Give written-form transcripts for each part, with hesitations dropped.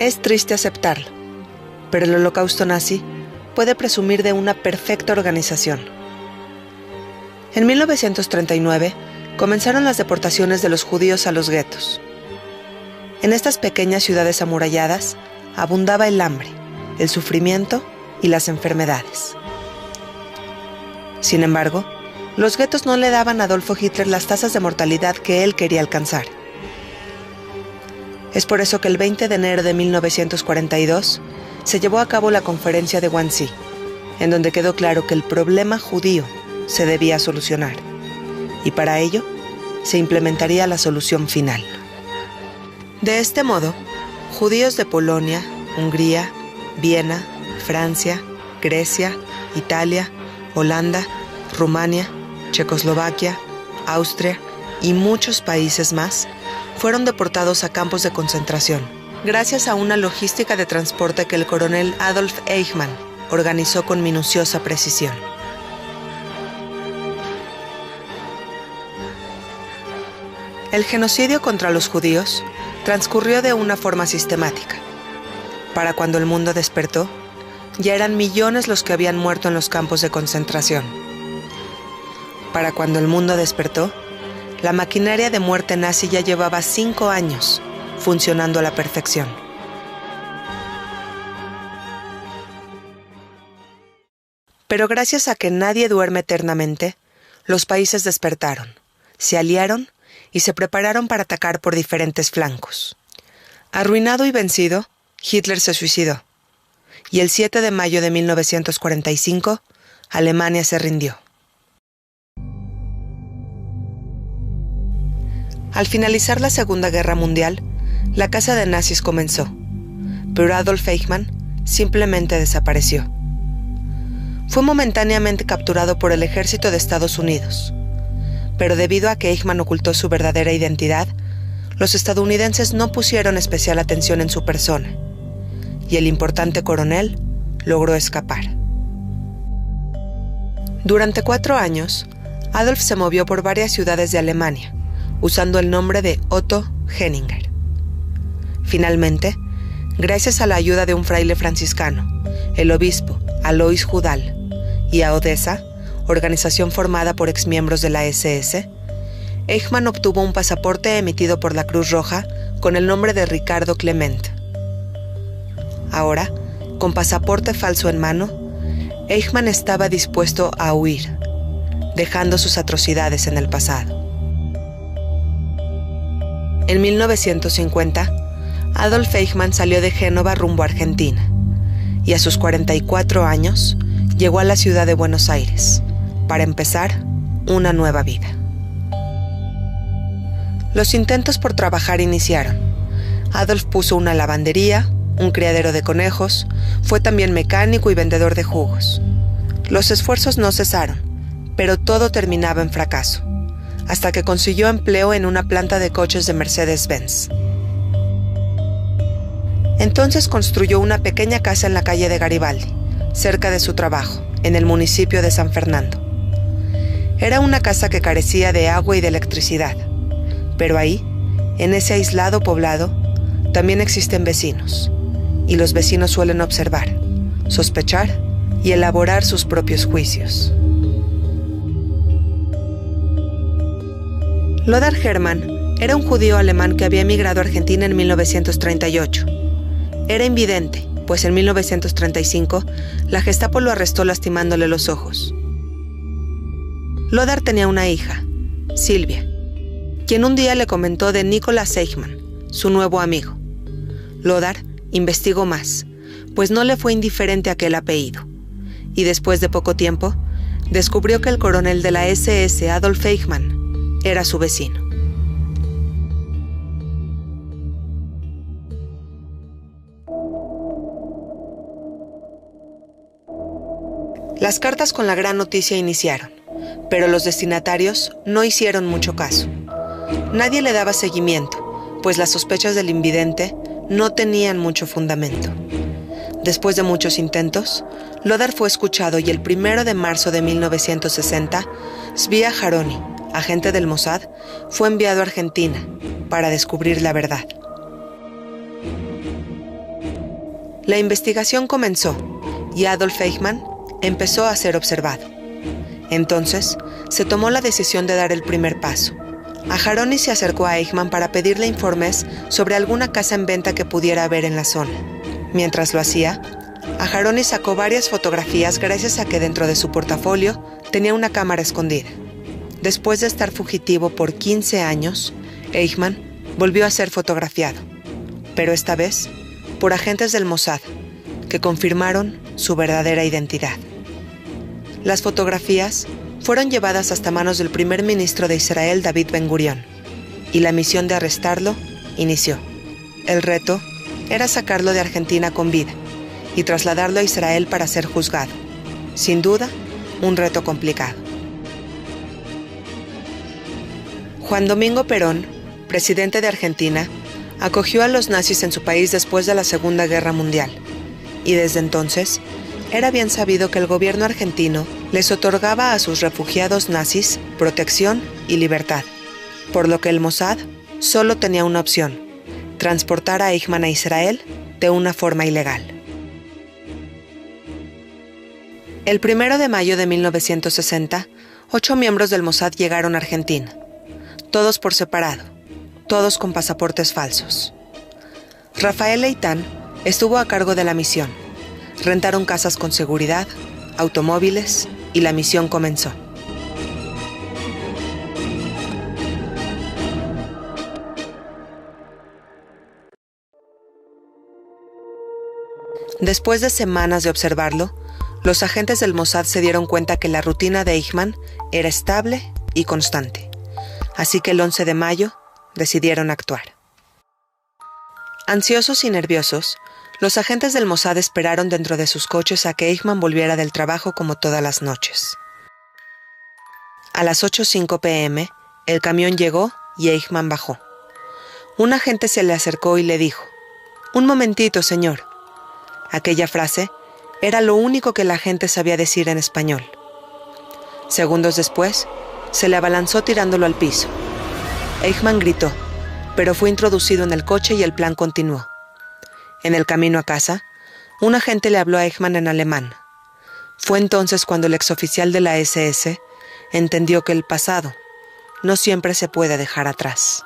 Es triste aceptarlo, pero el Holocausto nazi puede presumir de una perfecta organización. En 1939 comenzaron las deportaciones de los judíos a los guetos. En estas pequeñas ciudades amuralladas abundaba el hambre, el sufrimiento y las enfermedades. Sin embargo, los guetos no le daban a Adolfo Hitler las tasas de mortalidad que él quería alcanzar. Es por eso que el 20 de enero de 1942 se llevó a cabo la conferencia de Wannsee, en donde quedó claro que el problema judío se debía solucionar, y para ello se implementaría la solución final. De este modo, judíos de Polonia, Hungría, Viena, Francia, Grecia, Italia, Holanda, Rumania, Checoslovaquia, Austria y muchos países más fueron deportados a campos de concentración, gracias a una logística de transporte que el coronel Adolf Eichmann organizó con minuciosa precisión. El genocidio contra los judíos transcurrió de una forma sistemática. Para cuando el mundo despertó, ya eran millones los que habían muerto en los campos de concentración. Para cuando el mundo despertó, la maquinaria de muerte nazi ya llevaba 5 años funcionando a la perfección. Pero gracias a que nadie duerme eternamente, los países despertaron, se aliaron y se prepararon para atacar por diferentes flancos. Arruinado y vencido, Hitler se suicidó, y el 7 de mayo de 1945, Alemania se rindió. Al finalizar la Segunda Guerra Mundial, la caza de nazis comenzó, pero Adolf Eichmann simplemente desapareció. Fue momentáneamente capturado por el ejército de Estados Unidos, pero debido a que Eichmann ocultó su verdadera identidad, los estadounidenses no pusieron especial atención en su persona, y el importante coronel logró escapar. Durante 4 años, Adolf se movió por varias ciudades de Alemania, usando el nombre de Otto Henninger. Finalmente, gracias a la ayuda de un fraile franciscano, el obispo Alois Judal, y a Odessa, organización formada por exmiembros de la SS, Eichmann obtuvo un pasaporte emitido por la Cruz Roja con el nombre de Ricardo Clement. Ahora, con pasaporte falso en mano, Eichmann estaba dispuesto a huir, dejando sus atrocidades en el pasado. En 1950, Adolf Eichmann salió de Génova rumbo a Argentina, y a sus 44 años llegó a la ciudad de Buenos Aires, para empezar una nueva vida. Los intentos por trabajar iniciaron. Adolf puso una lavandería, un criadero de conejos, fue también mecánico y vendedor de jugos. Los esfuerzos no cesaron, pero todo terminaba en fracaso, hasta que consiguió empleo en una planta de coches de Mercedes-Benz. Entonces construyó una pequeña casa en la calle de Garibaldi, cerca de su trabajo, en el municipio de San Fernando. Era una casa que carecía de agua y de electricidad, pero ahí, en ese aislado poblado, también existen vecinos, y los vecinos suelen observar, sospechar y elaborar sus propios juicios. Lothar Hermann era un judío alemán que había emigrado a Argentina en 1938. Era invidente, pues en 1935 la Gestapo lo arrestó lastimándole los ojos. Lothar tenía una hija, Silvia, quien un día le comentó de Nicolas Eichmann, su nuevo amigo. Lothar investigó más, pues no le fue indiferente aquel apellido, y después de poco tiempo, descubrió que el coronel de la SS, Adolf Eichmann, era su vecino. Las cartas con la gran noticia iniciaron, pero los destinatarios no hicieron mucho caso. Nadie le daba seguimiento, pues las sospechas del invidente no tenían mucho fundamento. Después de muchos intentos, Lothar fue escuchado y el 1 de marzo de 1960, Zvi Aharoni, agente del Mossad, fue enviado a Argentina para descubrir la verdad. La investigación comenzó y Adolf Eichmann empezó a ser observado. Entonces, se tomó la decisión de dar el primer paso. Aharonis se acercó a Eichmann para pedirle informes sobre alguna casa en venta que pudiera haber en la zona. Mientras lo hacía, Aharonis sacó varias fotografías gracias a que dentro de su portafolio tenía una cámara escondida. Después de estar fugitivo por 15 años, Eichmann volvió a ser fotografiado, pero esta vez por agentes del Mossad, que confirmaron su verdadera identidad. Las fotografías fueron llevadas hasta manos del primer ministro de Israel, David Ben-Gurión, y la misión de arrestarlo inició. El reto era sacarlo de Argentina con vida y trasladarlo a Israel para ser juzgado. Sin duda, un reto complicado. Juan Domingo Perón, presidente de Argentina, acogió a los nazis en su país después de la Segunda Guerra Mundial, y desde entonces era bien sabido que el gobierno argentino les otorgaba a sus refugiados nazis protección y libertad, por lo que el Mossad solo tenía una opción: transportar a Eichmann a Israel de una forma ilegal. El 1 de mayo de 1960, 8 miembros del Mossad llegaron a Argentina, todos por separado, todos con pasaportes falsos. Rafael Leitán estuvo a cargo de la misión. Rentaron casas con seguridad, automóviles, y la misión comenzó. Después de semanas de observarlo, los agentes del Mossad se dieron cuenta que la rutina de Eichmann era estable y constante. Así que el 11 de mayo decidieron actuar. Ansiosos y nerviosos, los agentes del Mossad esperaron dentro de sus coches a que Eichmann volviera del trabajo como todas las noches. A las 8:05 p.m., el camión llegó y Eichmann bajó. Un agente se le acercó y le dijo: «Un momentito, señor». Aquella frase era lo único que la agente sabía decir en español. Segundos después, se le abalanzó tirándolo al piso. Eichmann gritó, pero fue introducido en el coche y el plan continuó. En el camino a casa, un agente le habló a Eichmann en alemán. Fue entonces cuando el exoficial de la SS entendió que el pasado no siempre se puede dejar atrás.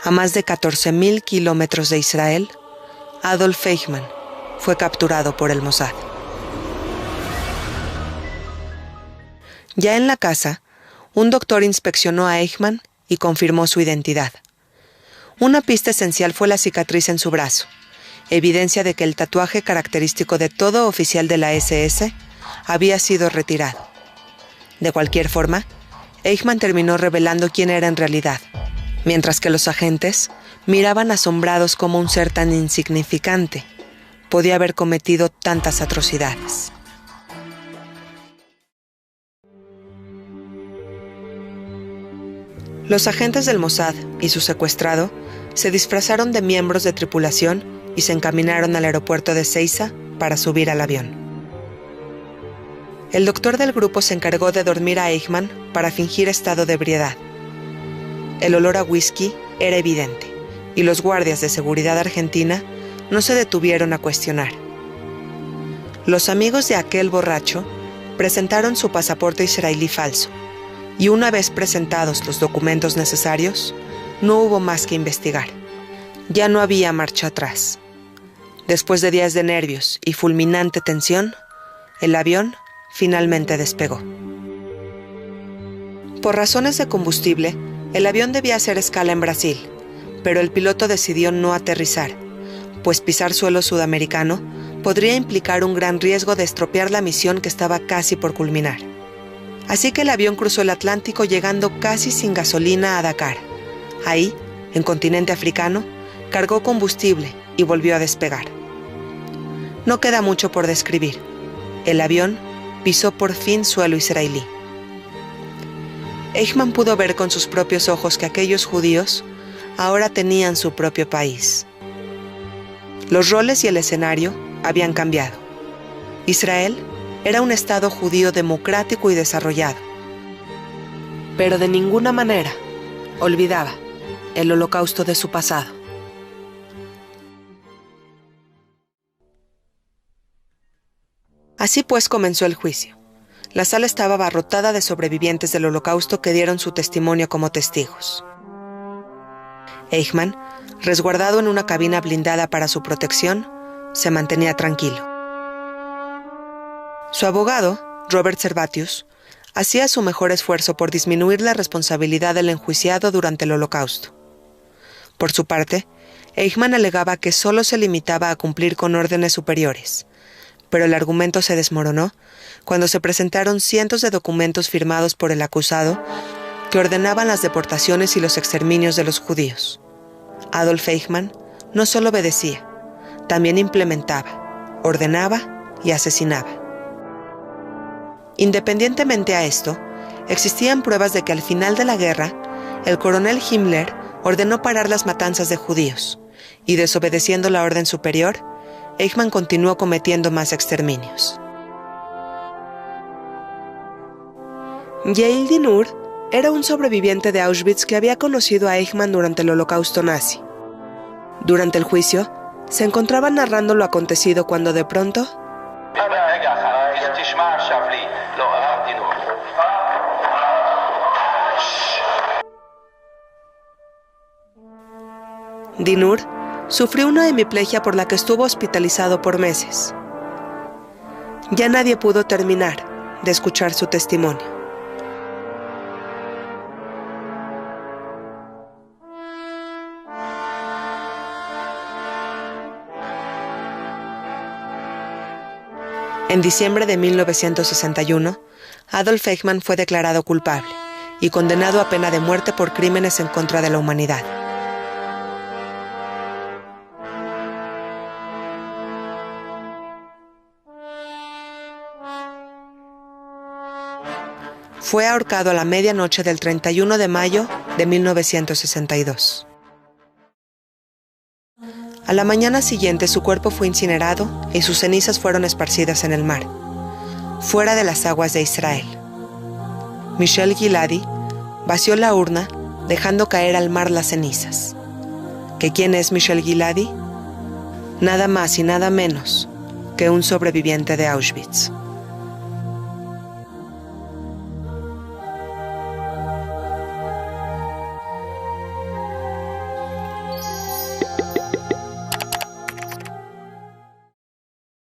A más de 14.000 kilómetros de Israel, Adolf Eichmann fue capturado por el Mossad. Ya en la casa, un doctor inspeccionó a Eichmann y confirmó su identidad. Una pista esencial fue la cicatriz en su brazo, evidencia de que el tatuaje característico de todo oficial de la SS había sido retirado. De cualquier forma, Eichmann terminó revelando quién era en realidad, mientras que los agentes miraban asombrados cómo un ser tan insignificante podía haber cometido tantas atrocidades. Los agentes del Mossad y su secuestrado se disfrazaron de miembros de tripulación y se encaminaron al aeropuerto de Seiza para subir al avión. El doctor del grupo se encargó de dormir a Eichmann para fingir estado de ebriedad. El olor a whisky era evidente, y los guardias de seguridad argentina no se detuvieron a cuestionar. Los amigos de aquel borracho presentaron su pasaporte israelí falso, y una vez presentados los documentos necesarios, no hubo más que investigar. Ya no había marcha atrás. Después de días de nervios y fulminante tensión, el avión finalmente despegó. Por razones de combustible, el avión debía hacer escala en Brasil, pero el piloto decidió no aterrizar, pues pisar suelo sudamericano podría implicar un gran riesgo de estropear la misión que estaba casi por culminar. Así que el avión cruzó el Atlántico llegando casi sin gasolina a Dakar. Ahí, en continente africano, cargó combustible y volvió a despegar. No queda mucho por describir. El avión pisó por fin suelo israelí. Eichmann pudo ver con sus propios ojos que aquellos judíos ahora tenían su propio país. Los roles y el escenario habían cambiado. Israel era un estado judío democrático y desarrollado, pero de ninguna manera olvidaba el holocausto de su pasado. Así pues comenzó el juicio. La sala estaba abarrotada de sobrevivientes del Holocausto que dieron su testimonio como testigos. Eichmann, resguardado en una cabina blindada para su protección, se mantenía tranquilo. Su abogado, Robert Servatius, hacía su mejor esfuerzo por disminuir la responsabilidad del enjuiciado durante el Holocausto. Por su parte, Eichmann alegaba que solo se limitaba a cumplir con órdenes superiores, pero el argumento se desmoronó cuando se presentaron cientos de documentos firmados por el acusado que ordenaban las deportaciones y los exterminios de los judíos. Adolf Eichmann no solo obedecía, también implementaba, ordenaba y asesinaba. Independientemente a esto, existían pruebas de que al final de la guerra, el coronel Himmler ordenó parar las matanzas de judíos, y desobedeciendo la orden superior, Eichmann continuó cometiendo más exterminios. Yael Dinur era un sobreviviente de Auschwitz que había conocido a Eichmann durante el Holocausto nazi. Durante el juicio, se encontraba narrando lo acontecido cuando de pronto Dinur sufrió una hemiplegia por la que estuvo hospitalizado por meses. Ya nadie pudo terminar de escuchar su testimonio. En diciembre de 1961, Adolf Eichmann fue declarado culpable y condenado a pena de muerte por crímenes en contra de la humanidad. Fue ahorcado a la medianoche del 31 de mayo de 1962. A la mañana siguiente su cuerpo fue incinerado y sus cenizas fueron esparcidas en el mar, fuera de las aguas de Israel. Michel Giladi vació la urna, dejando caer al mar las cenizas. ¿Que quién es Michel Giladi? Nada más y nada menos que un sobreviviente de Auschwitz.